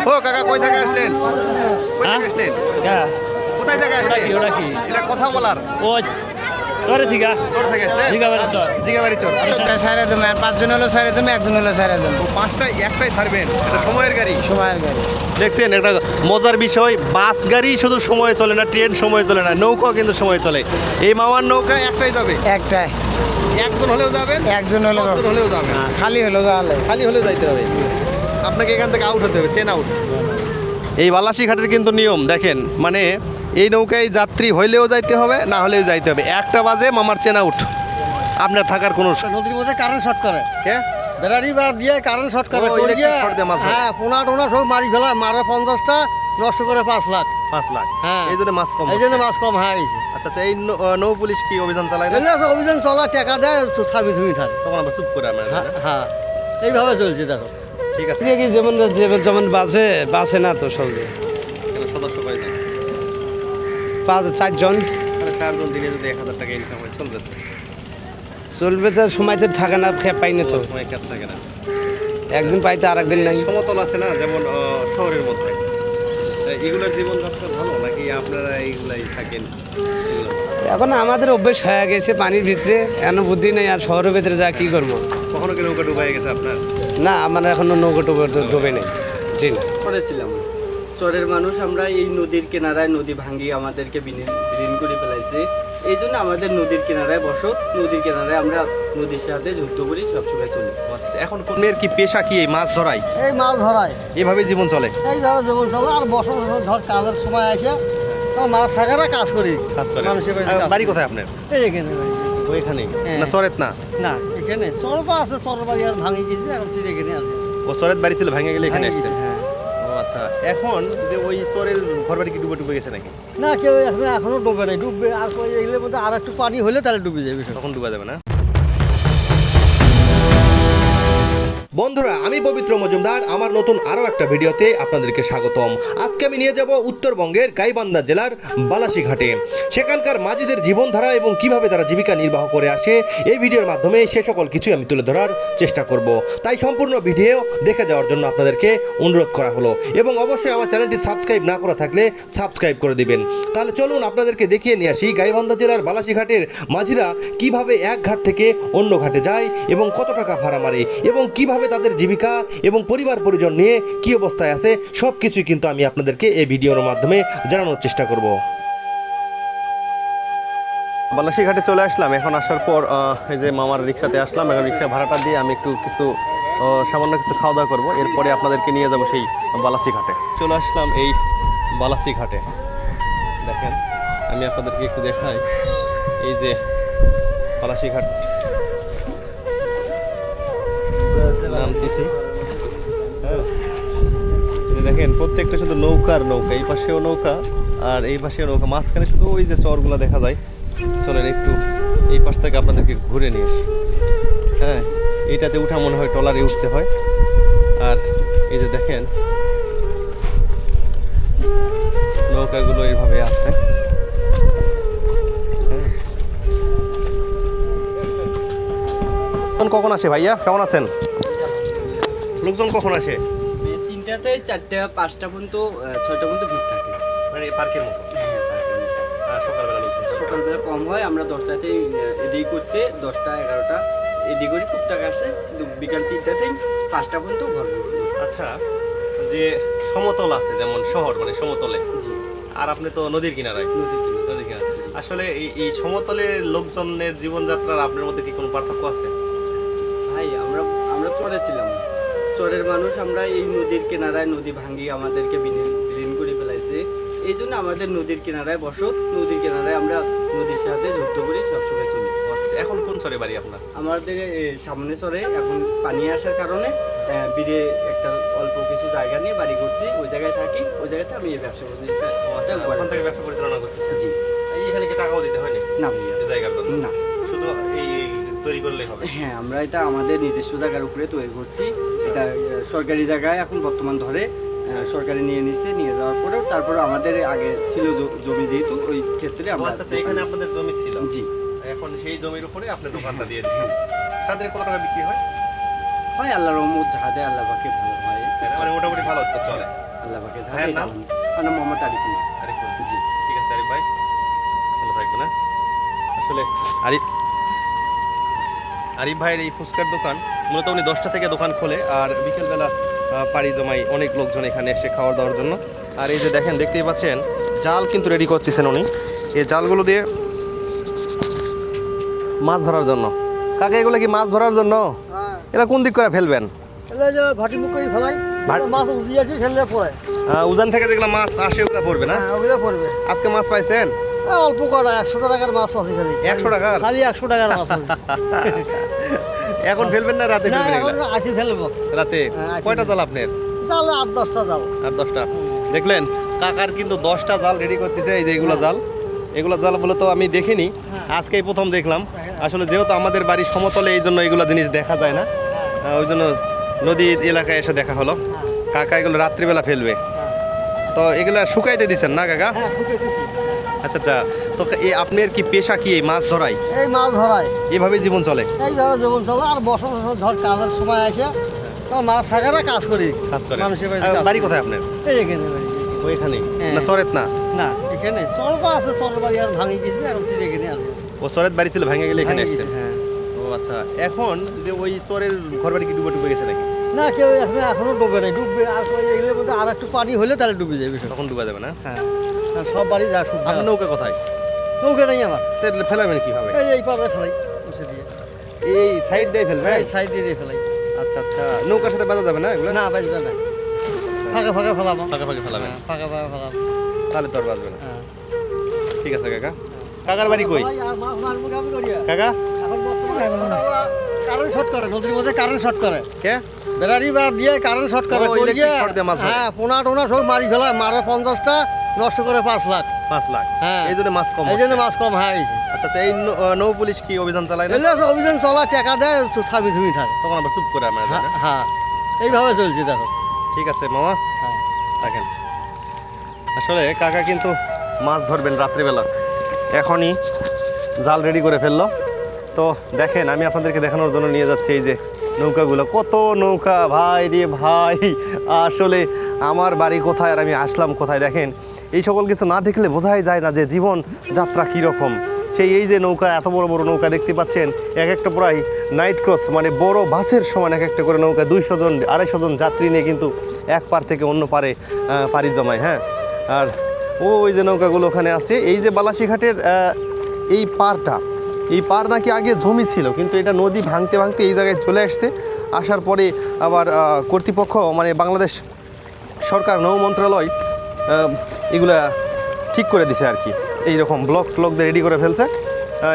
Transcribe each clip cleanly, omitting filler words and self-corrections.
ও কাকা কই থেকে আসলেন? কই থেকে আসলেন? কোথায় থেকে আসলেন? এটা কথা বলার। ও সরে থিকা চোর থেকে আসলেন? জিগাবাড়ি চর। জিগাবাড়ি চোর। আচ্ছা সারে তুমি আর 5 জন হলো সারে তুমি, 1 জন হলো সারে তুমি। পাঁচটা একটাই ছাড়বেন, এটা সময়ের গাড়ি। সময়ের গাড়ি। দেখছেন একটা মজার বিষয়, বাস গাড়ি শুধু সময় চলে না, ট্রেন সময় চলে না, নৌকাও কিন্তু সময় চলে। এই মামার নৌকা একটাই যাবে, একটাই। একজন হলেও যাবেন, একজন হলো কতজন হলেও যাবেন, খালি হলো যাওয়ালে। খালি হলেও যাইতে হবে। আপনাকে এখান থেকে আউট হতে হবে, চেন আউট। এই বালাসী ঘাটের কিন্তু নিয়ম দেখেন, মানে এই নৌকায় যাত্রী হইলেও যাইতে হবে, না হলেও যাইতে হবে। 1টা বাজে মামার চেন আউট, আপনার থাকার কোনো নদীর মধ্যে কারেন্ট শর্ট করে, কে ব্যাটারি বার দিয়ে কারেন্ট শর্ট করে, ও, electric short দিয়ে মাছ ধরে। হ্যাঁ পোনা টোনা সব মারি ফেলা, মারে 50টা নষ্ট করে 5 লাখ। 5 লাখ। হ্যাঁ। এই জন্য মাছ কম। এই জন্য মাছ কম হয়ে গেছে। আচ্ছা আচ্ছা, এই নৌ পুলিশ কি অভিযান চালায় না? এগুলো সব অভিযান চলা, টাকা দেয়, থামি থুমি থাকে। তখন আমরা চুপ করে আমরা হ্যাঁ এইভাবে চলছে দেখো। ঠিক আছে। যেমন যেমন বাসে না তো সহজে কেন সদস্য কয়জন? 4 জন 4 জন দিনে যদি 1000 টাকা ইনকাম হয় চলবে তো? চলবে তো, সময় তো থাকে না, পাই না তো, সময় ক্যাপ থাকে না। একদিন পাইতে আর একদিন নাই। সমতল আছে না, যেমন শহরের মধ্যে, এগুলোর জীবনযাত্রা ভালো নাকি আপনারা এইগুলাই থাকেন? এগুলো এখন আমাদের অভ্যেস হয়ে গেছে পানির ভিতরে, এন বুদ্ধি নেই, আর শহরের ভিতরে যা কি করবো। কখনো কি নৌকা ডুবাই গেছে আপনার? না, আমার এখনো নৌকো টোকো ডুবে নেই। জি না। করেছিলাম। চরের মানুষ আমরা এই নদীর কিনারায় নদী ভাঙ্গি আমাদেরকে বিলীন করে ফেলাইছে। এই জন্য আমাদের নদীর কিনারায় বসত, নদীর কিনারায় আমরা নদীর সাথে যুদ্ধ করি, সবসময় চলি। এখন মেয়ের কি পেশা কি? এই মাছ ধরাই, এই মাছ ধরায় এভাবে জীবন চলে? এইভাবে যেমন চলো। আর বছর বছর ধর কাজের সময় আসে তো মাছ থাকে না, কাজ করি। কাজ করে। মানুষের বাড়িতে কাজ বাড়ি করি। কোথায় আপনার? এই এখানে বাড়ি। ওইখানেই হ্যাঁ। না সরেত না? না এখানে চর তো আছে, চর বাড়ি আর ভাঙি গেছে, এখন ফিরে এখানে আছে। ও সরেত বাড়ি ছিল, ভেঙে গেলে এখানে ভাঙি আসছে। গেছে, হ্যাঁ। ও আচ্ছা, এখন যে ওই সরের ঘর বাড়ি কি ডুবে গেছে নাকি? না কেউ এখনো ডুবে নাই, ডুববে। আর এগুলোর মধ্যে আর একটু পানি হলে তাহলে ডুবে যাবে সব। তখন ডুবা যাবে না? বন্ধুরা, আমি পবিত্র মজুমদার, আমার নতুন আরও একটা ভিডিওতে আপনাদেরকে স্বাগতম। আজকে আমি নিয়ে যাব উত্তরবঙ্গের গাইবান্ধা জেলার বালাসী ঘাটে। সেখানকার মাঝিদের জীবনধারা এবং কিভাবে তারা জীবিকা নির্বাহ করে আসে, এই ভিডিওর মাধ্যমে সে সকল কিছুই আমি তুলে ধরার চেষ্টা করব। তাই সম্পূর্ণ ভিডিও দেখে যাওয়ার জন্য আপনাদেরকে অনুরোধ করা হলো, এবং অবশ্যই আমার চ্যানেলটি সাবস্ক্রাইব না করা থাকলে সাবস্ক্রাইব করে দিবেন। তাহলে চলুন আপনাদেরকে দেখিয়ে নিয়ে আসি গাইবান্ধা জেলার বালাসী ঘাটের মাঝিরা কিভাবে এক ঘাট থেকে অন্য ঘাটে যায় এবং কত টাকা ভাড়া মারে, এবং কিভাবে তাদের জীবিকা এবং পরিবার পরিজন নিয়ে কি অবস্থায় আছে, সব কিছুই কিন্তু আমি আপনাদেরকে এই ভিডিওর মাধ্যমে জানানোর চেষ্টা করব। বালাসী ঘাটে চলে আসলাম। এখন আসার পর এই যে মামার রিক্সাতে আসলাম। এখন রিক্সা ভাড়াটা দিয়ে আমি একটু কিছু সামান্য কিছু খাওয়া দাওয়া করবো, এরপরে আপনাদেরকে নিয়ে যাব সেই বালাসী ঘাটে। চলে আসলাম এই বালাসী ঘাটে। দেখেন, আমি আপনাদেরকে একটু দেখাই, এই যে বালাসী ঘাট নামতেছি। হ্যাঁ, দেখেন প্রত্যেকটা শুধু নৌকার নৌকা, এই পাশেও নৌকা আর এই পাশেও নৌকা, মাঝখানে শুধু ওই যে চরগুলো দেখা যায়। চলেন একটু এই পাশ থেকে আপনাদেরকে ঘুরে নিয়ে আসি। হ্যাঁ, এইটাতে উঠা মনে হয় ট্রলারে উঠতে হয়। আর এই যে দেখেন নৌকাগুলো এইভাবে আছে। কখন আসে ভাইয়া? কেমন আছেন? লোকজন কখন আসে? 3টাতে 4টা 5টা পর্যন্ত 6টা পর্যন্ত ভিড় থাকে। মানে পার্কের মতো? হ্যাঁ, সকালবেলা লোকজন সকালবেলা কম হয়, আমরা 10টাতেই এডি করতে 10টা 11টা এডি করি, টুকটাক আসে। কিন্তু বিকাল 3টাতেই 5টা পর্যন্ত ভরপুর। আচ্ছা, যে সমতল আছে যেমন শহর, মানে সমতলে, জি, আর আপনি তো নদীর কিনারায়। নদীর কিনারে। নদীর কিনারে আসলে এই সমতলের লোকজনের জীবনযাত্রার আপনার মধ্যে কি কোনো পার্থক্য আছে? ভাই আমরা চরে ছিলাম, চরের মানুষ আমরা এই নদীর কিনারায় নদী ভাঙ্গি আমাদেরকে বিলীন করে ফেলাইছে। এই জন্য আমাদের নদীর কিনারায় বসত, নদীর কিনারায় আমরা নদীর সাথে যুদ্ধ করি, সবসময় চলি। এখন কোন চরে বাড়ি আপনার? আমাদের সামনে চরে এখন পানি আসার কারণে বিড়ে একটা অল্প কিছু জায়গা নিয়ে বাড়ি করছি, ওই জায়গায় থাকি, ওই জায়গাতে আমি এই ব্যবসা করছি। ওখান থেকে ব্যবসা পরিচালনা করতেছেন? জি। এখানে কি টাকাও দিতে হয় না ভাইয়া, এই জায়গার জন্য? না। শুধু এই তৈরি করলেই হবে? হ্যাঁ, আমরা এটা আমাদের নিজস্ব জায়গার উপরে তৈরি করছি। এটা সরকারি জায়গায় এখন বর্তমান ধরে সরকারি নিয়ে নিচ্ছে, নিয়ে যাওয়ার পরেও তারপরে আমাদের আগে ছিল জমি, যেহেতু ওই ক্ষেত্রে আমরা। আচ্ছা, এখানে আপনাদের জমি ছিল? জি। এখন সেই জমির উপরে আপনি দোকানটা দিয়ে দিচ্ছেন। তাদের কত টাকা বিক্রি হয়? হয় আল্লাহর রহমত, যাহা দেয় আল্লাহ পাকে ভালো হয়। মানে মোটামুটি ভালো তো চলে? আল্লাহ পাকের হাতে ভাইয়ের এটা নাম? আমার নাম মোহাম্মদ আরিফ মিয়া। জি। ঠিক আছে আরিফ ভাই, ভালো থাকবেন। হ্যাঁ, আসলে আরিফ আরিফ ভাইয়ের এই ফুচকার দোকান মূলত উনি 10টা থেকে দোকান খোলে, আর বিকেলবেলা পাড়ি জমায় অনেক লোকজন এখানে এসে খাওয়ার দাওয়ার জন্য। আর এই যে দেখেন, দেখতেই পাচ্ছেন জাল কিন্তু রেডি করতেছেন উনি, এই জালগুলো দিয়ে মাছ ধরার জন্য। কাকা এগুলো কি মাছ ধরার জন্য? হ্যাঁ এরা কোন দিক করে ফেলবেন? এলে যে ভাটি মুখ করে ফেলাই ভাট- মাছ উঠিয়েছি ফেললে পড়ে। উজান থেকে যেগুলো মাছ আসে ওগুলো পড়বে না? হ্যাঁ ওগুলো পড়বে। আজকে মাছ পাইছেন? অল্প কটা 100 টাকার মাছ আছে খালি। 100 টাকার? খালি 100 টাকার মাছ আছে। এখন ফেলবেন না রাতে না ফেলবেন এখন এগুলা? আছি ফেলবো। রাতে হ্যাঁ, আজকে কয়টা ফেলবো। জাল আপনার? তাহলে 8-10টা যাও। আর 10টা দেখলেন, কাকার কিন্তু 10টা জাল রেডি করতেছে। এই যে এগুলো জাল, এগুলো জাল বলে তো আমি দেখিনি, আজকেই প্রথম দেখলাম। আসলে যেহেতু আমাদের বাড়ি সমতলে, এই জন্য এগুলো জিনিস দেখা যায় না, ওই জন্য নদী এলাকায় এসে দেখা হলো। কাকা এগুলো রাত্রিবেলা ফেলবে, তো এগুলো শুকাইতে দিচ্ছেন না কাকা? হ্যাঁ শুকেছি। আচ্ছা আচ্ছা, তো আপনার কি পেশা কি এই মাছ ধরাই? এই মাছ ধরায় এভাবে জীবন চলে? এইভাবে যেমন চলো। আর বছর বছর ধর কাজের সময় আসে তখন মাছ থাকে না, কাজ করি। কাজ করে? মানুষের বাড়িতে কাজ বাড়ি করি। কোথায় আপনার? এই এখানে বাড়ি। ওইখানে হ্যাঁ। না সরেত না? না এখানে চরবা আছে, চর বাড়ি আর ভাঙি গেছে, এখন তুই এখানে আসে। ও সরেত বাড়ি ছিল, ভেঙে গেলে এখানে ভাঙি আসছে? গেছে, হ্যাঁ। ও আচ্ছা, এখন যে ওই সরের ঘর বাড়ি কি ডুবে গেছে নাকি? না কেউ এখনো ডুবে নাই, ডুববে। আর এগুলোর মধ্যে আর একটু পানি হলে তাহলে ডুবে যাবে সব। তখন ডুবে যাবে না? হ্যাঁ আর সব বাড়ি যা শুকনো আপনার আছে। নৌকা কোথায়? নৌকা নেই আমার। তাহলে ফেলাবেন কিভাবে? এই পারে ফেলাই বসে দিয়ে। এই সাইড দিয়ে ফেলবেন? এই সাইড দিয়ে ফেলাই। আচ্ছা আচ্ছা, নৌকার সাথে বাজা যাবে না এগুলো? না বাজবে না, ফাঁকা ফাঁকা ফেলাবো। ফাঁকা ফাঁকা ফেলাবেন, হ্যাঁ, ফাঁকা ফাঁকা ফেলাবো। তাহলে তো আর বাজবে না। হ্যাঁ। ঠিক আছে কাকা। কাকার বাড়ি কই? ফেলাই আর মাছ মারবো কেমন করিয়া? কাকা এখন বর্তমানে কারেন্ট শর্ট করে, নদীর মধ্যে কারেন্ট শর্ট করে। কে? বেড়ারি বেড়া দিয়ে কারেন্ট শর্ট করে। ও, করিয়ে, electric short দিয়ে মাছ ধরে? হ্যাঁ পোনা টোনা সব মারি ফেলায়, মারে 50টা, নষ্ট করে 5 লাখ। 5 লাখ? হ্যাঁ। এই জন্য মাছ কম এই জন্য হচ্ছে। মাছ কম হয়ে গেছে। আচ্ছা আচ্ছা, এই নৌ পুলিশ কি অভিযান চালায় না? এলে অভিযান চলা, টাকা দেয়, থামি থুমি থাকে। তখন আবার চুপ করে আমরা হ্যাঁ হ্যাঁ এইভাবে চলছে দেখো। ঠিক আছে মামা, হ্যাঁ থাকেন। আসলে কাকা কিন্তু মাছ ধরবেন রাত্রিবেলা, এখনই জাল রেডি করে ফেললো। তো দেখেন, আমি আপনাদেরকে দেখানোর জন্য নিয়ে যাচ্ছি এই যে নৌকাগুলো। কত নৌকা ভাই রে ভাই, আসলে আমার বাড়ি কোথায় আর আমি আসলাম কোথায়। দেখেন, এই সকল কিছু না দেখলে বোঝাই যায় না যে জীবন যাত্রা কীরকম। সেই এই যে নৌকা, এত বড় বড় নৌকা দেখতে পাচ্ছেন, এক একটা প্রায় নাইট ক্রস, মানে বড় বাসের সমান এক একটা করে নৌকা। 200 জন 250 জন যাত্রী নিয়ে কিন্তু এক পার থেকে অন্য পারে পাড়ি জমায়। হ্যাঁ, আর ওই যে নৌকাগুলো ওখানে আছে, এই যে বালাসীঘাটের এই পারটা, এই পার নাকি আগে জমি ছিল, কিন্তু এটা নদী ভাঙতে ভাঙতে এই জায়গায় চলে আসছে। আসার পরে আবার কর্তৃপক্ষ, মানে বাংলাদেশ সরকার নৌ মন্ত্রণালয় এগুলা ঠিক করে দিছে আর কি। এইরকম ব্লক ট্লক দিয়ে রেডি করে ফেলছে,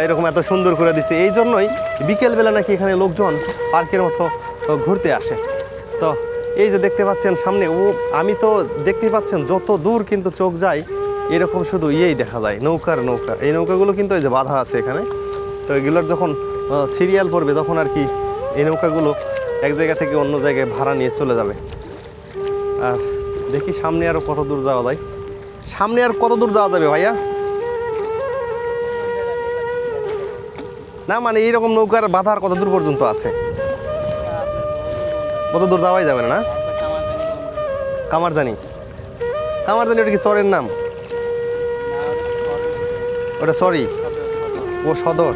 এরকম এত সুন্দর করে দিছে। এই জন্যই বিকেলবেলা নাকি এখানে লোকজন পার্কের মতো ঘুরতে আসে। তো এই যে দেখতে পাচ্ছেন সামনে, আমি তো দেখতেই পাচ্ছেন যত দূর কিন্তু চোখ যায় এরকম শুধু ইয়েই দেখা যায়, নৌকার নৌকা। এই নৌকাগুলো কিন্তু এই যে বাঁধা আছে এখানে। তো এগুলোর যখন সিরিয়াল পড়বে তখন আর কি এই নৌকাগুলো এক জায়গা থেকে অন্য জায়গায় ভাড়া নিয়ে চলে যাবে। আর দেখি সামনে আরও কত দূর যাওয়া যায়। সামনে আর কত দূর যাওয়া যাবে ভাইয়া? না মানে এইরকম নৌকার বাঁধার কত দূর পর্যন্ত আছে? কত দূর যাওয়াই যাবে না? কামারজানি? কামারজানি ওটা কি চরের নাম? ওটা সরি, ও সদর।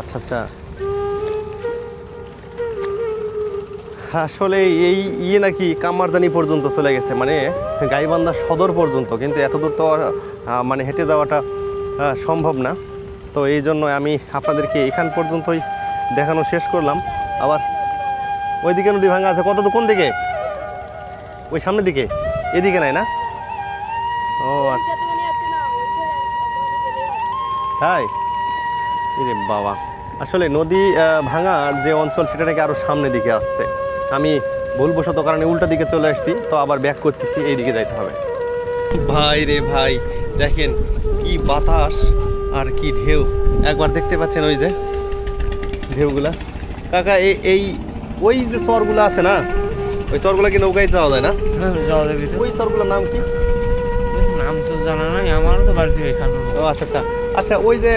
আচ্ছা আচ্ছা, আসলে এই ইয়ে নাকি কামারজানি পর্যন্ত চলে গেছে, মানে গাইবান্ধা সদর পর্যন্ত। কিন্তু এত দূর তো মানে হেঁটে যাওয়াটা সম্ভব না। তো এই জন্য আমি আপনাদেরকে এখান পর্যন্তই দেখানো শেষ করলাম। আবার ওইদিকে নদী ভাঙা আছে, কত দূর? কোন দিকে? ওই সামনের দিকে? এদিকে নাই না? ও আচ্ছা, তাই? রে বাবা, আসলে নদী ভাঙার যে অঞ্চল সেটা নাকি আরও সামনের দিকে আসছে। আমি ভুলবশত কারণে উল্টা দিকে চলে আসছি, তো আবার ব্যাক করতেছি, এই দিকে যাইতে হবে। ভাই রে ভাই, দেখেন কি বাতাস আর কি ঢেউ। একবার দেখতে পাচ্ছেন ওই যে ঢেউগুলা। কাকা এই ওই যে চরগুলো আছে না, ওই চরগুলো কি নৌকায় যাওয়া যায় না? যাওয়া যাবে তো। ওই চরগুলোর নাম কি? নাম তো জানা নাই, আমারও তো বাড়িতে এখানে। ও আচ্ছা আচ্ছা আচ্ছা, ওই যে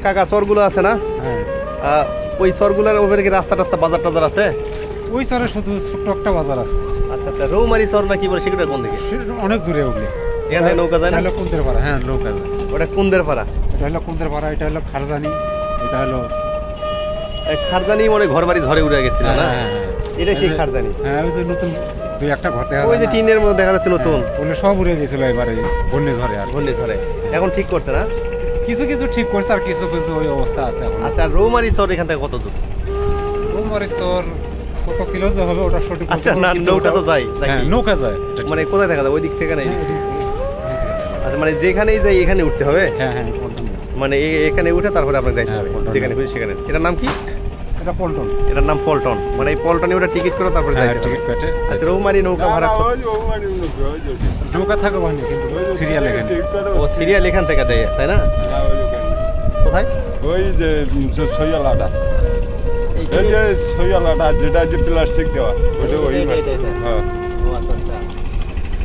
কাকা চরগুলো আছে না, হ্যাঁ, ওই চরগুলোর ওপরে কি রাস্তা টাস্তা বাজার টাজার আছে? ওই চরে শুধু ছোট্ট একটা বাজার আছে। আচ্ছা আচ্ছা রৌমারি চর না কি বলে সেটা কোন দিকে? অনেক দূরে ওগুলি। এখান থেকে নৌকা যায় না? এটা হলো কুন্দের পাড়া, হ্যাঁ নৌকা যায়। ওটা কুন্দের পাড়া। এটা হলো কুন্দের পাড়া, এটা হলো খারজানি, এটা হলো খারজানি মনে হয় ঘর বাড়ি ঝড়ে উড়ে গেছিল না? এটা কি খারজানি? হ্যাঁ ওই যে নতুন দুই একটা ঘর দেখা ওই যে যায় না? টিনের মধ্যে দেখা যাচ্ছে নতুন ওগুলো সব উড়ে গেছিল এবারে বন্যে ঝড়ে। আর ঘূর্ণি ঝড়ে এখন ঠিক করতে না? কিছু কিছু ঠিক করছে আর কিছু কিছু ওই অবস্থা আছে এখন। আচ্ছা আর রৌমারি চর এখান থেকে কত দূর? রৌমারি চর কত কিলো যে হবে ওটা সঠিক বলতে আচ্ছা পারবো না না, কিন্তু নৌকা তো ওটা- যাই হ্যাঁ নাকি? নৌকা যায়। মানে কোথায় দেখা যায় ওই দিক থেকে না এই দিক থেকে? আচ্ছা মানে যেখানেই যাই এখানে উঠতে হবে? হ্যাঁ হ্যাঁ পল্টন। মানে এখানে উঠে তারপরে আপনাকে যাইতে হ্যাঁ, হবে পল্টন। যেখানে খুশি সেখানে। এটার নাম কি? এটা পল্টন। এটার নাম পল্টন। মানে এই পল্টনে ওটা টিকিট করে তারপরে হ্যাঁ যাইতে হবে। টিকিট কাটে। আচ্ছা রৌমারি নৌকা ভাড়া নৌকা থাকে ওখানে কিন্তু সিরিয়াল এখানে। ও সিরিয়াল এখান থেকে দেয় তাই না? কোথায়? ওই যে সইয়ালাটা, এই যে সইয়ালাটা যেটা যে প্লাস্টিক দেওয়া ওটা ওই এটা, এটা, এটা। হ্যাঁ ও আচ্ছা আচ্ছা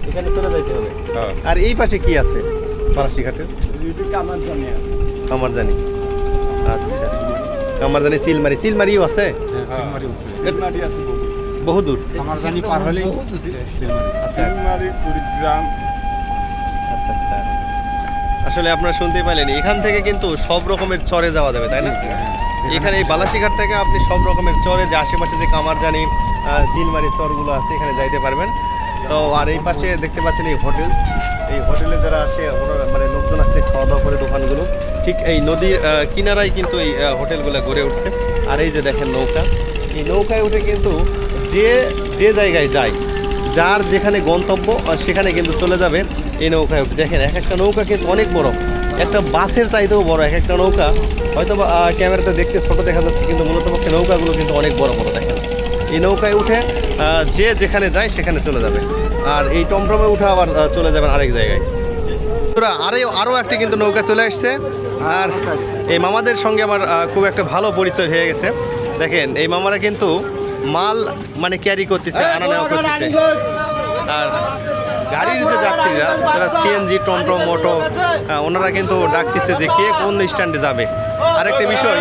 এখানে চলে যাইতে হবে। হ্যাঁ। আর এই পাশে কি আছে বালাসীঘাটের? কামারজানি। আচ্ছা কামারজানি চিলমারি, চিলমারিও আছে হ্যাঁ সিলমারি উপরে। বহু দূর। আমার জানি পার হলেই সিলমারি। আচ্ছা চিলমারি, কুড়িগ্রাম। আচ্ছা আচ্ছা আসলে আপনারা শুনতে পাইলেন এখান থেকে কিন্তু সব রকমের চরে যাওয়া যাবে তাই না? এখানে এই বালাসীঘাট থেকে আপনি সব রকমের চরে যে আশেপাশে যে কামারজানি চিলমারি চরগুলো আছে এখানে যাইতে পারবেন। তো আর এই পাশে দেখতে পাচ্ছেন এই হোটেল, এই হোটেলে যারা আসে ওনারা মানে লোকজন আসলে খাওয়া দাওয়া করে দোকানগুলো ঠিক এই নদীর কিনারায় কিন্তু এই হোটেলগুলো গড়ে উঠছে। আর এই যে দেখেন নৌকা, এই নৌকায় উঠে কিন্তু যে যে জায়গায় যায় যার যেখানে গন্তব্য সেখানে কিন্তু চলে যাবে এই নৌকায় উঠে। দেখেন এক একটা নৌকা কিন্তু অনেক বড়, একটা বাসের চাইতেও বড় এক একটা নৌকা। হয়তো বা ক্যামেরাতে দেখতে ছোট দেখা যাচ্ছে কিন্তু মূলত পক্ষে নৌকাগুলো কিন্তু অনেক বড় বড়। দেখেন এই নৌকায় উঠে যে যেখানে যায় সেখানে চলে যাবে। আর এই টমটমে উঠে আবার চলে যাবেন আরেক জায়গায়। আরও একটি কিন্তু নৌকা চলে আসছে। আর এই মামাদের সঙ্গে আমার খুব একটা ভালো পরিচয় হয়ে গেছে। দেখেন এই মামারা কিন্তু মাল মানে ক্যারি করতেছে, আনা নেওয়া করতেছে। আর গাড়ির যে যাত্রীরা যারা সিএনজি টমটম মোটো ওনারা কিন্তু ডাকতেছে যে কে কোন স্ট্যান্ডে যাবে। আরেকটা বিষয়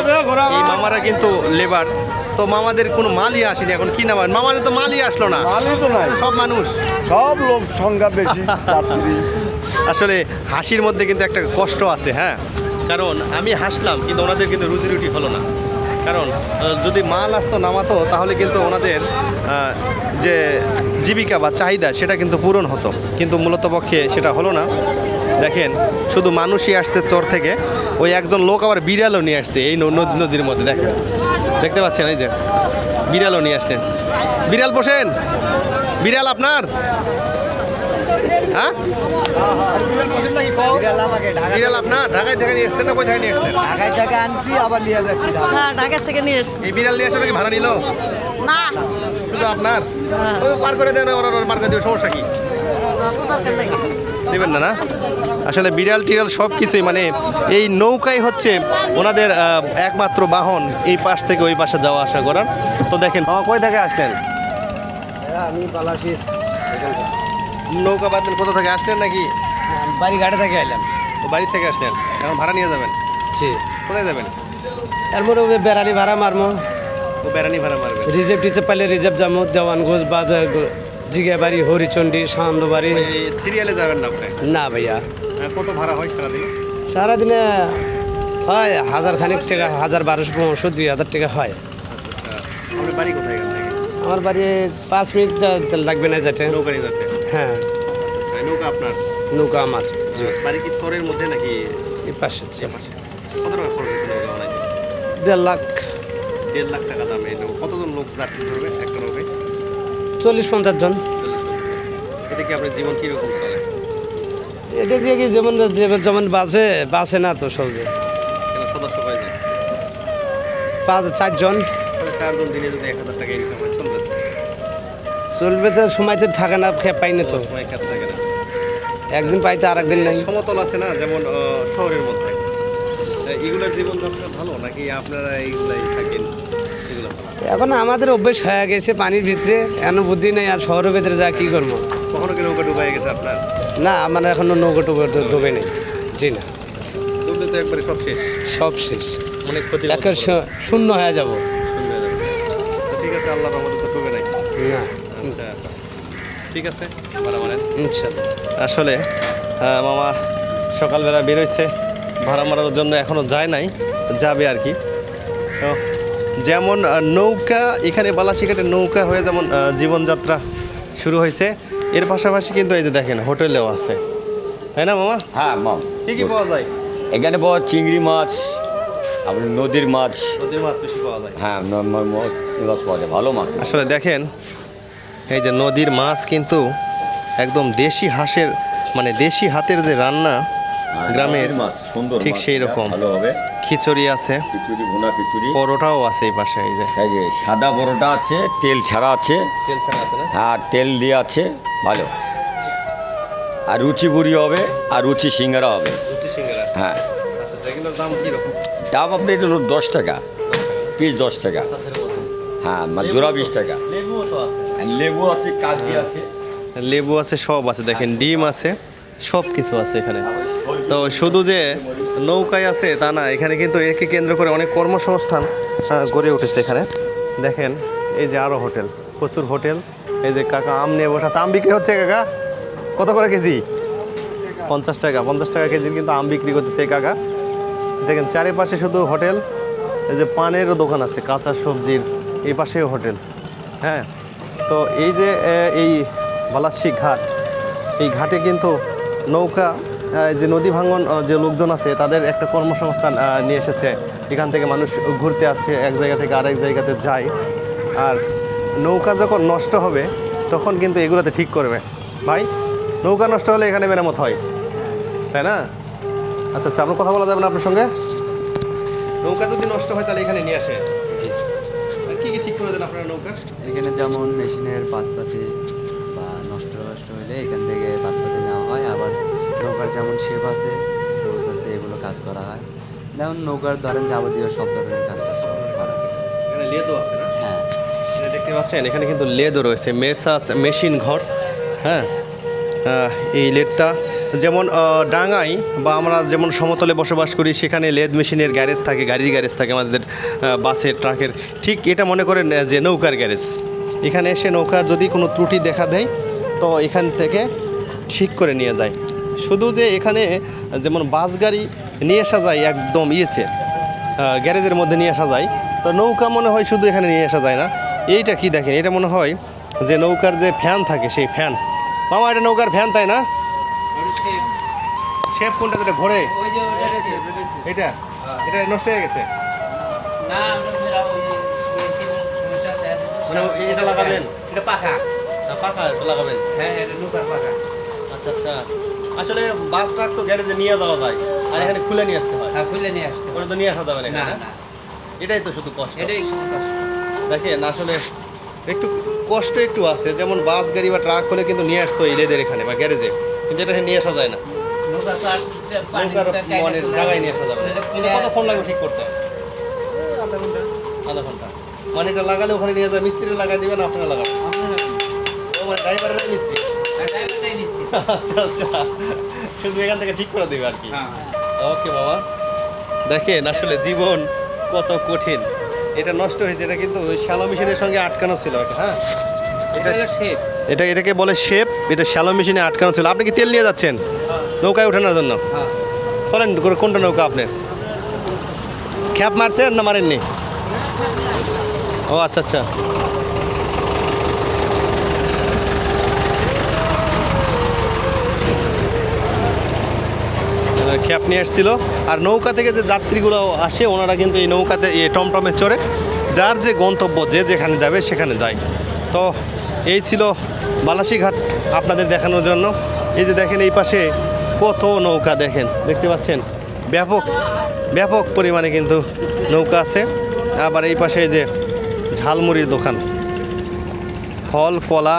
এই মামারা কিন্তু লেবার, তো মামাদের কোনো মালই আসেনি। এখন কি নাম মামাদের তো মালই আসলো না, মালই তো নাই। সব মানুষ সব লোক সংখ্যা বেশি যাত্রী। আসলে হাসির মধ্যে কিন্তু একটা কষ্ট আছে। হ্যাঁ কারণ আমি হাসলাম কিন্তু ওনাদের কিন্তু রুজি রুটি হলো না। কারণ যদি মাল আসতো নামাতো তাহলে কিন্তু ওনাদের যে জীবিকা বা চাহিদা সেটা কিন্তু পূরণ হতো, কিন্তু মূলত পক্ষে সেটা হলো না। দেখেন শুধু মানুষই আসছে চর থেকে, ওই একজন লোক আবার বিড়ালও নিয়ে আসছে এই নদীর মধ্যে। দেখেন দেখতে পাচ্ছেন এই যে বিড়ালও নিয়ে আসলেন। বিড়াল পোষেন? বিড়াল আপনার? হ্যাঁ বিড়াল আপনার? ঢাকায় ঢাকা নিয়ে এসছেন না কোথায় নিয়ে এসছেন? ঢাকায় টাকা আনছি আবার নিয়ে যাচ্ছি হ্যাঁ ঢাকা থেকে নিয়ে এসছি। এই বিড়াল নিয়ে আসলে কি ভাড়া নিল? না শুধু আপনার? ও পার করে দেন, ওরা পার করে দেবে, সমস্যা কি? দেবেন না না? আসলে বিড়াল টিড়াল সব কিছুই মানে এই নৌকাই হচ্ছে ওনাদের একমাত্র বাহন এই পাশ থেকে ওই পাশে যাওয়া আসা করার। তো দেখেন কই থেকে আসলেন? আমি বালাসী নৌকা বাদলেন কোথা থেকে আসলেন নাকি? বাড়ি ঘাটে থেকে এলাম। ও বাড়ি থেকে আসলেন, এখন ভাড়া নিয়ে যাবেন? ঠিক কোথায় যাবেন? তারপরে বেড়ানি ভাড়া মারমো, ও বেড়ানি ভাড়া মারবেন। রিজার্ভ টিজার্ভ পাইলে রিজার্ভ যাবো, দেওয়ানগঞ্জ বা জিগাবাড়ি, হরিচন্ডী, সান্দবাড়ি। ওই সিরিয়ালে যাবেন না আপনি? না ভাইয়া কত ভাড়া হয় সারাদিন? সারাদিনে হয় 1000 খানিক টাকা, 1200 2000 টাকা হয়। আচ্ছা আপনার বাড়ি কোথায় এখান থেকে? আমার বাড়ি 5 মিনিট লাগবে না যেতে। নৌকা নিয়ে যাতে? হ্যাঁ আচ্ছা নৌকা আপনার? নৌকা আমার, জি বাড়ি কি চরের মধ্যে নাকি এই পাশে। পাশে? কত টাকা খরচ হয়েছে নৌকা বানাইতে? 1.5 লাখ। 1.5 লাখ টাকা দাম এই নৌকা। কতজন লোক যাত্রী ধরবে একটা নৌকায়? 40-50 জন। এতে কি আপনার জীবন কীরকম চলে? এটা দিয়ে কি যেমন যেমন বাসে না তো সহজে। কেন সদস্য পাই যায়? 4 জন তাহলে 4 জন দিনে যদি 1000 টাকা ইনকাম হয় চলবে? চলবে তো, সময়তে থাকে না, পাই না তো। সময় খাত থাকে না। একদিন পাইতে আর একদিন নাই। সমতল আছে না যেমন শহরের মধ্যে, এগুলোর জীবনযাত্রা ভালো নাকি আপনারা এইগুলাই থাকেন এগুলো ভালো? এখন আমাদের অভ্যেস হয়ে গেছে পানির ভিতরে, এমন বুদ্ধি নেই আর শহরের ভিতরে যা কি করবো। কখনো কি নৌকা ডুবাই গেছে আপনার? না আমার এখনো নৌকা টুকো ডুবে নেই। জি না, ডুবলে তো একবারে সব শেষ, সব শেষ, অনেক ক্ষতি একের শূন্য হয়ে যাব। ঠিক আছে, আল্লাহর রহমতে তো ডুবে নাই। না আচ্ছা ঠিক আছে ভাড়া মারেন। ইনশাল্লাহ। আসলে মামা সকালবেলা বেরোচ্ছে ভাড়া মারার জন্য, এখনও যায় নাই, যাবে আর কি। তো যেমন নৌকা এখানে বালাসিঘাটে নৌকা হয়ে যেমন জীবনযাত্রা শুরু হয়েছে, এর পাশাপাশি কিন্তু এই যে দেখেন হোটেলেও আছে, তাই না মামা? হ্যাঁ মাম, কী কী পাওয়া যায়? এখানে পাওয়া চিংড়ি মাছ, আপনার নদীর মাছ, নদীর মাছ বেশি পাওয়া যায়। হ্যাঁ মাছ পাওয়া যায়, ভালো মাছ। আসলে দেখেন এই যে নদীর মাছ কিন্তু একদম দেশি হাঁসের মানে দেশি হাতের যে রান্না গ্রামের নদীর মাছ সুন্দর, ঠিক মাছ, সেই রকম। ভালো হবে। খিচুড়ি আছে, খিচুড়ি, ভুনা খিচুড়ি, পরোটাও আছে এই পাশে, এই যে এই যে সাদা বড়টা আছে, তেল ছাড়া আছে, তেল ছাড়া আছে না? হ্যাঁ তেল দিয়ে আছে, ভালো। আর রুচি বুড়ি হবে, আর রুচি সিঙ্গারা হবে। লুচি সিঙ্গারা। হ্যাঁ, আচ্ছা এগুলোর দাম কীরকম? দাম আপনি এটা 10 টাকা পিস, 10 টাকা। হ্যাঁ মানে জোড়া 20 টাকা। লেবুও তো আছে, আর লেবু আছে, কাগজি আছে, লেবু আছে, সব আছে, দেখেন ডিম আছে, সব কিছু আছে এখানে। তো শুধু যে নৌকায় আছে তা না, এখানে কিন্তু একে কেন্দ্র করে অনেক কর্মসংস্থান গড়ে উঠেছে এখানে। দেখেন এই যে আরও হোটেল, প্রচুর হোটেল। এই যে কাকা আম নিয়ে বসে আছে, আম বিক্রি হচ্ছে কাকা কত করে কেজি? 50 টাকা, 50 টাকা কেজির কিন্তু আম বিক্রি করতেছে এই কাকা। দেখেন চারিপাশে শুধু হোটেল, এই যে পানেরও দোকান আছে, কাঁচা সবজির, এই পাশেও হোটেল। হ্যাঁ, তো এই যে এই বালাসি ঘাট, এই ঘাটে কিন্তু নৌকা যে নদী ভাঙ্গন যে লোকজন আছে তাদের একটা কর্মসংস্থান নিয়ে এসেছে। এখান থেকে মানুষ ঘুরতে আসছে, এক জায়গা থেকে আরেক জায়গাতে যায়। আর নৌকা যখন নষ্ট হবে তখন কিন্তু এগুলোতে ঠিক করবে। ভাই নৌকা নষ্ট হলে এখানে মেরামত হয়, তাই না? আচ্ছা আচ্ছা, আপনার কথা বলা যাবে না আপনার সঙ্গে? নৌকা যদি নষ্ট হয় তাহলে এখানে নিয়ে আসে। জি, কী কী ঠিক করে দেন আপনারা নৌকা? এখানে যেমন মেশিনের পাশপাতি বা নষ্ট হলে এখান থেকে পাশপাতি নেওয়া হয়। আবার নৌকার যেমন শেপ আছে, রোজ আছে, এগুলো কাজ করা হয়। যেমন নৌকার ধরেন যাবতীয় সব ধরনের কাজ টাজ করা হয়। এখানে লেদও আছে না? হ্যাঁ, এখানে দেখতে পাচ্ছেন এখানে কিন্তু লেদও রয়েছে, মেরসাস মেশিন ঘর। হ্যাঁ, এই লেদটা যেমন ডাঙায় বা আমরা যেমন সমতলে বসবাস করি সেখানে লেদ মেশিনের গ্যারেজ থাকে, গাড়ির গ্যারেজ থাকে আমাদের, বাসের, ট্রাকের। ঠিক এটা মনে করেন যে নৌকার গ্যারেজ। এখানে এসে নৌকা যদি কোনো ত্রুটি দেখা দেয় তো এখান থেকে ঠিক করে নিয়ে যায়। শুধু যে এখানে যেমন বাস গাড়ি নিয়ে আসা যায় একদম ইয়েতে গ্যারেজের মধ্যে নিয়ে আসা যায়, তো নৌকা মনে হয় শুধু এখানে নিয়ে আসা যায় না। এইটা কি দেখেন, এটা মনে হয় যে নৌকার যে ফ্যান থাকে সেই ফ্যান। মামা এটা নৌকার ফ্যান, তাই না? শেপ কোনটা যেটা ঘোরে? এটা এটা নষ্ট হয়ে গেছে, মানে এটা লাগাবেন? এটা পাখা, পাখা লাগাবেন? হ্যাঁ এটা নৌকার পাখা। আচ্ছা আচ্ছা, আসলে বাস ট্রাক তো গ্যারেজে নিয়ে যাওয়া যায়, আর এখানে খুলে নিয়ে আসতে হয়। হ্যাঁ, খুলে নিয়ে আসতে ওটা তো নিয়ে আসা যাবে না না, এখানে। না, এটাই তো শুধু কষ্ট। এটাই শুধু কষ্ট। দেখেন আসলে একটু কষ্ট একটু আছে, যেমন বাস গাড়ি বা ট্রাক হলে কিন্তু নিয়ে আসতো এই লেদের এখানে বা গ্যারেজে, কিন্তু এটা নিয়ে আসা যায় না। নৌকা তো আর নৌকার মানে জায়গায় নিয়ে আসা যাবে না। এটা কতক্ষণ লাগবে ঠিক করতে? আধা ঘন্টা। মানে এটা লাগালে ওখানে নিয়ে যাবে, মিস্ত্রি লাগাই দিবেন, আপনারা লাগাবেন? ও মানে ড্রাইভারের মিস্ত্রি? আচ্ছা আচ্ছা, শুধু এখান থেকে ঠিক করে দেবে আর কি। ওকে বাবা, দেখেন আসলে জীবন কত কঠিন। এটা নষ্ট হয়েছে, এটা কিন্তু ওই শ্যালো মেশিনের সঙ্গে আটকানো ছিল এটা। হ্যাঁ, এটা এটাকে বলে শেপ, এটা শ্যালো মেশিনে আটকানো ছিল। আপনি কি তেল নিয়ে যাচ্ছেন নৌকায় ওঠানোর জন্য? চলেন, কোনটা নৌকা আপনার? খ্যাপ মারছেন না মারেননি? ও আচ্ছা আচ্ছা, খ্যাপ নিয়ে এসেছিল। আর নৌকা থেকে যে যাত্রীগুলো আসে ওনারা কিন্তু এই নৌকাতে এই টমটমে চড়ে যার যে গন্তব্য, যে যেখানে যাবে সেখানে যায়। তো এই ছিল বালাসি ঘাট আপনাদের দেখানোর জন্য। এই যে দেখেন এই পাশে কত নৌকা, দেখেন, দেখতে পাচ্ছেন ব্যাপক ব্যাপক পরিমাণে কিন্তু নৌকা আছে। আবার এই পাশে যে ঝালমুড়ির দোকান, ফল কলা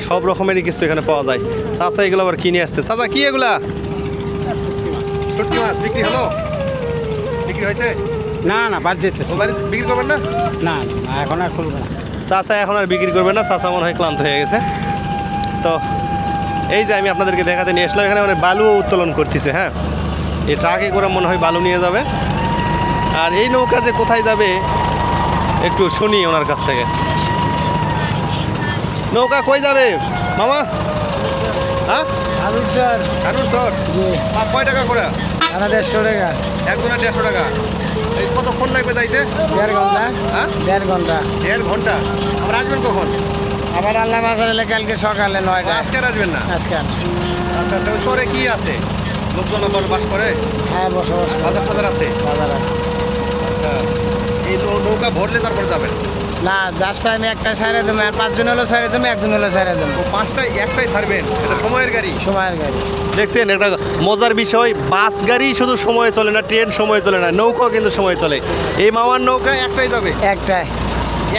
সব রকমেরই কিছু এখানে পাওয়া যায়। চাচা এগুলো আবার কিনে আসতে। চাচা কি এগুলা? শুটকি মাছ বিক্রি হলো? বিক্রি হয়েছে? না না, বাদ যেতেছে। ও বাড়ি বিক্রি করবেন না? না না, এখন আর খুলবে না। চাচা এখন আর বিক্রি করবে না, চাচা মনে হয় ক্লান্ত হয়ে গেছে। তো এই যে আমি আপনাদেরকে দেখাতে নিয়ে আসলাম, এখানে অনেক বালু উত্তোলন করতেছে। হ্যাঁ, এই ট্রাকে করে মনে হয় বালু নিয়ে যাবে। আর এই নৌকা যে কোথায় যাবে একটু শুনি ওনার কাছ থেকে। নৌকা কই যাবে মামা? হ্যাঁ আলুর স্যার কানুর চর কয় টাকা করে? সারা 150 টাকা, একজনের 150 টাকা। এই কতক্ষণ লাগবে যাইতে? 1.5 ঘন্টা। হ্যাঁ 1.5 ঘন্টা। 1.5 ঘন্টা। আবার আসবেন কখন? আবার আল্লাহ মাঝার এলে কালকে সকালে 9টায়। আজকে আর আসবেন না? আজকে আর। আচ্ছা আচ্ছা, ওই চরে কি আছে? লোকজন আবার বাস করে? হ্যাঁ, বসবাস বাজার টাজার আছে? বাজার আছে। আচ্ছা, এই নৌকা ভরলে তারপরে যাবেন? না, জাস্ট আমি একটা সাইডে দেবো, আর 5 জন হলো সাইডে দেবো, 1 জন হলো সাইডে দেবো। ও 5টায় একটাই ছাড়বেন? এটা সময়ের গাড়ি? সময়ের গাড়ি। দেখছেন একটা মজার বিষয়, বাস গাড়ি শুধু সময়ে চলে না, ট্রেন সময়ে চলে না, নৌকাও কিন্তু সময়ে চলে। এই মামার নৌকা একটাই যাবে? একটাই।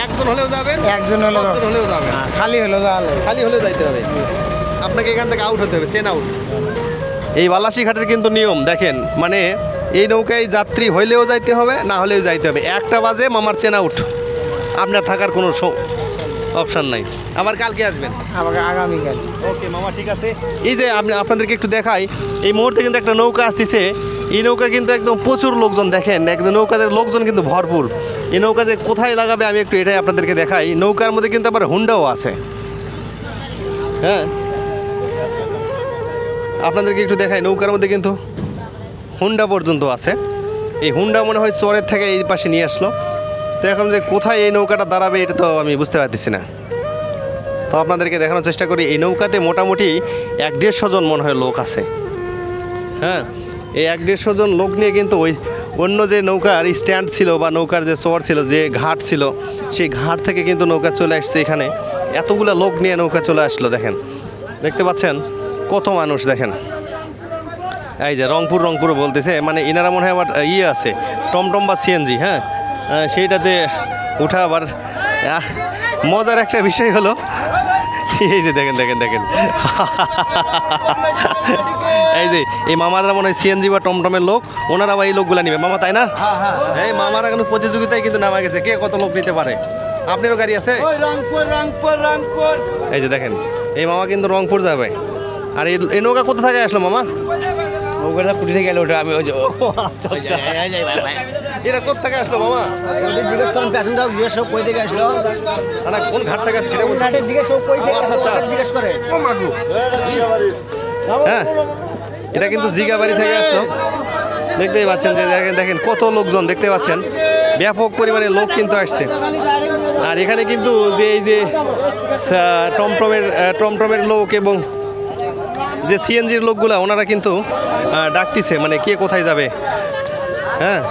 একজন হলেও যাবেন? একজন হলো কতজন হলেও যাবেন? খালি হলো যাওয়ালে। খালি হলেও যাইতে হবে। আপনাকে এখান থেকে আউট হতে হবে, চেন আউট। এই বালাসীঘাটের কিন্তু নিয়ম দেখেন, মানে এই নৌকায় যাত্রী হইলেও যাইতে হবে, না হলেও যাইতে হবে। 1টা বাজে মামার চেন আউট, আপনার থাকার কোনো অপশান নাই। আবার কালকে আসবেন? আমাকে আগামীকাল। ওকে মামা, ঠিক আছে। এই যে আপনাদেরকে একটু দেখাই, এই মুহূর্তে কিন্তু একটা নৌকা আসতেছে। এই নৌকা কিন্তু একদম প্রচুর লোকজন, দেখেন একদম নৌকাতে লোকজন কিন্তু ভরপুর। এই নৌকা যে কোথায় লাগাবে আমি একটু এটাই আপনাদেরকে দেখাই। নৌকার মধ্যে কিন্তু আবার হুন্ডাও আছে। হ্যাঁ, আপনাদেরকে একটু দেখাই, নৌকার মধ্যে কিন্তু হুন্ডা পর্যন্ত আছে। এই হুন্ডা মনে হয় চরের থেকে এই পাশে নিয়ে আসলো। তো এখন যে কোথায় এই নৌকাটা দাঁড়াবে এটা তো আমি বুঝতে পারতেছি না। তো আপনাদেরকে দেখানোর চেষ্টা করি, এই নৌকাতে মোটামুটি 1-150 জন মনে হয় লোক আছে। হ্যাঁ, এই 1-150 জন লোক নিয়ে কিন্তু ওই অন্য যে নৌকার স্ট্যান্ড ছিল বা নৌকার যে চর ছিল, যে ঘাট ছিল, সেই ঘাট থেকে কিন্তু নৌকা চলে আসছে এখানে। এতগুলো লোক নিয়ে নৌকা চলে আসলো, দেখেন দেখতে পাচ্ছেন কত মানুষ। দেখেন এই যে রংপুর বলতেছে, মানে এনারা মনে হয় আবার ইয়ে আছে টমটম বা সিএনজি। হ্যাঁ, সেইটাতে উঠা আবার মজার একটা বিষয় হলো, এই যে দেখেন এই যে এই মামারা মনে হয় সিএনজি বা টমটমের লোক, ওনারা বা এই লোকগুলা নিবে মামা, তাই না? এই মামারা কিন্তু প্রতিযোগিতায় কিন্তু নামা গেছে, কে কত লোক নিতে পারে। আপনারও গাড়ি আছে? এই যে দেখেন এই মামা কিন্তু রংপুর যাবে। আর এই নৌকা কোথা থেকে আসলো মামা? নৌকাটা কুটি থেকে গেলে ওটা আমি ওই যে এটা কোথা থেকে আসলো মামা? জিজ্ঞেস করেন প্যাসেঞ্জার, জিজ্ঞেস সব কই থেকে আসলো, না কোন ঘাট থেকে আসছে সেটা বলতে। ঘাটে জিজ্ঞেস সব কই থেকে, আচ্ছা, আচ্ছা। জিজ্ঞেস করে। হ্যাঁ, এটা কিন্তু জিগাবাড়ি থেকে আসলো। দেখতেই পাচ্ছেন যে দেখেন কত লোকজন, দেখতে পাচ্ছেন ব্যাপক পরিমাণে লোক কিন্তু আসছে। আর এখানে কিন্তু যে এই যে টমটমের লোক এবং যে সিএনজির লোকগুলা, ওনারা কিন্তু ডাকতেছে, মানে কে কোথায় যাবে। হ্যাঁ,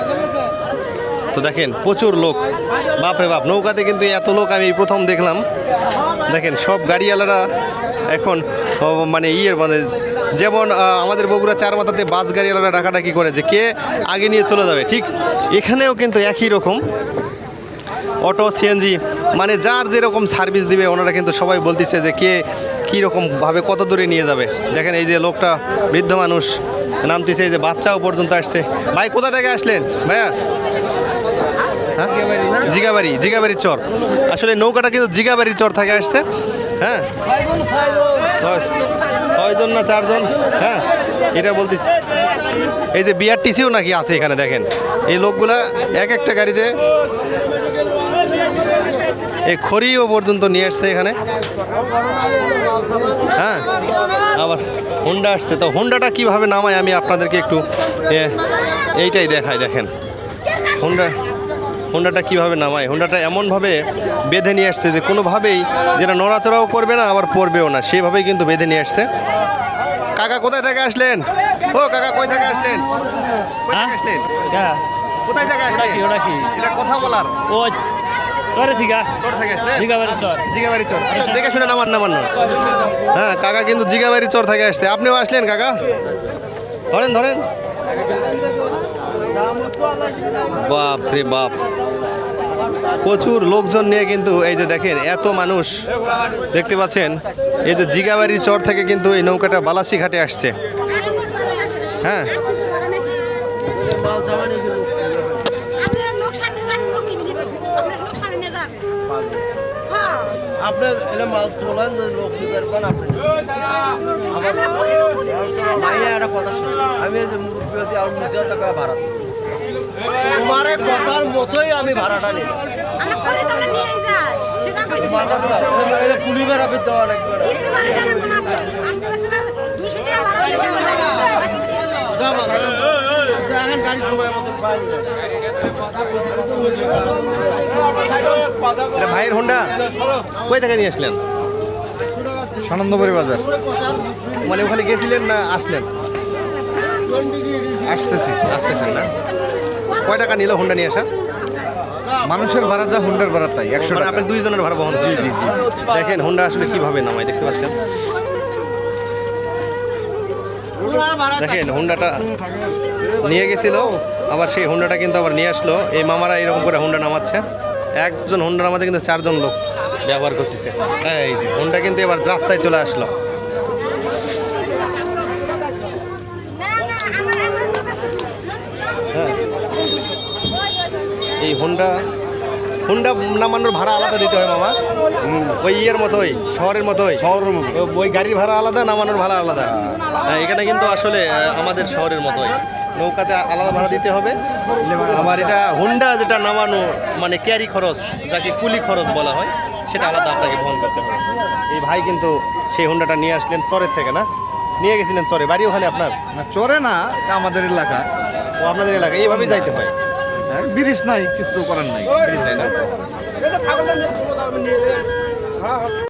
তো দেখেন প্রচুর লোক, বাপরে বাপ। নৌকাতে কিন্তু এত লোক আমি এই প্রথম দেখলাম। দেখেন সব গাড়িওয়ালারা এখন মানে মানে যেমন আমাদের বগুড়া 4 মাথাতে বাস গাড়িওয়ালারা ডাকাডাকি করে যে কে আগে নিয়ে চলে যাবে, ঠিক এখানেও কিন্তু একই রকম অটো সিএনজি, মানে যার যেরকম সার্ভিস দিবে ওনারা কিন্তু সবাই বলতেছে যে কে কীরকমভাবে কত দূরে নিয়ে যাবে। দেখেন এই যে লোকটা বৃদ্ধ মানুষ নামতেছে, এই যে বাচ্চাও পর্যন্ত আসছে। ভাই কোথা থেকে আসলেন ভাইয়া? হ্যাঁ, জিগাবাড়ির চর। আসলে নৌকাটা কিন্তু জিগাবাড়ির চর থেকে আসছে। হ্যাঁ, 6 জন না 4 জন। হ্যাঁ, এটা বলতেছি। এই যে বিআরটিসিও নাকি আছে এখানে, দেখেন এই লোকগুলা একটা গাড়িতে এই খড়িও পর্যন্ত নিয়ে আসছে এখানে। হ্যাঁ, আবার হুন্ডা আসছে। তো হুন্ডাটা কীভাবে নামায় আমি আপনাদেরকে একটু এইটাই দেখাই। দেখেন হুন্ডাটা কীভাবে নামায়। হুন্ডাটা এমনভাবে বেঁধে নিয়ে আসছে যে কোনোভাবেই যেটা নড়াচড়াও করবে না, আবার পড়বেও না, সেভাবেই কিন্তু বেঁধে নিয়ে আসছে। কাকা কোথায় থেকে আসলেন? ও কাকা কই থেকে আসলেন? কোথায় থেকে আসলেন? এটা কথা বলার জিগাবাড়ি চর। আচ্ছা, দেখে শুনে নামান। হ্যাঁ, কাকা কিন্তু জিগাবাড়ি চর থেকে আসছে। আপনিও আসলেন কাকা? ধরেন। বাপ রে বাপ, প্রচুর লোকজন নিয়ে কিন্তু এই যে দেখেন এত মানুষ দেখতে পাচ্ছেন। এই যে জিগাবাড়ির চর থেকে কিন্তু এই নৌকাটা বালাসীঘাটে আসছে। হ্যাঁ, আপনার এটা মাল তোলেন, লোক নিবেন আপনি। মাইয়া একটা কথা শুনুন, আমি যে মুরব্বী হচ্ছি আর 20,000 টাকা ভাড়া দেব। তোমার কথার মতোই আমি ভাড়াটা নিলাম। এটা ভাইয়ের হোন্ডা কই থেকে নিয়ে আসলেন? সানন্দপুরি বাজার মানে ওখানে গেছিলেন না আসলেন? আসতেছি। আসতেছেন না? কয় টাকা নিল হোন্ডা নিয়ে আসা? মানুষের ভাড়া যা হুন্ডার ভাড়া তাই 100 মানে টাকা। আপনার দুইজনের ভাড়া বহন? জি জি জি। দেখেন হোন্ডা আসলে কিভাবে নামায়, দেখতে পাচ্ছেন? দেখেন হোন্ডাটা নিয়ে গেছিল, আবার সেই হোন্ডাটা কিন্তু আবার নিয়ে আসলো। এই মামারা এরকম করে হোন্ডা নামাচ্ছে। একজন হোন্ডা নামাতে কিন্তু 4 জন লোক ব্যবহার করতেছে। এই যে হোন্ডা কিন্তু এবার রাস্তায় চলে আসলো। হ্যাঁ, এই হোন্ডা নামানোর ভাড়া আলাদা দিতে হয় মামা। ওই ইয়ের মতোই, শহরের মতোই। শহরের মতো। ওই গাড়ির ভাড়া আলাদা, নামানোর ভাড়া আলাদা। হ্যাঁ, এখানে কিন্তু আসলে আমাদের শহরের মতোই নৌকাতে আলাদা ভাড়া দিতে হবে। আবার এটা হোন্ডা যেটা নামানো মানে ক্যারি খরচ, যাকে কুলি খরচ বলা হয়, সেটা আলাদা আপনাকে বহন করতে হবে। এই ভাই কিন্তু সেই হোন্ডাটা নিয়ে আসলেন চরের থেকে, না নিয়ে গেছিলেন চরে? বাড়ি ওখানে আপনার? না চরে না, এটা আমাদের এলাকা। ও আপনাদের এলাকায় এইভাবেই যাইতে হয়? ব্রিজ নাই, কিছু করার নাই। ব্রিজ নাই না?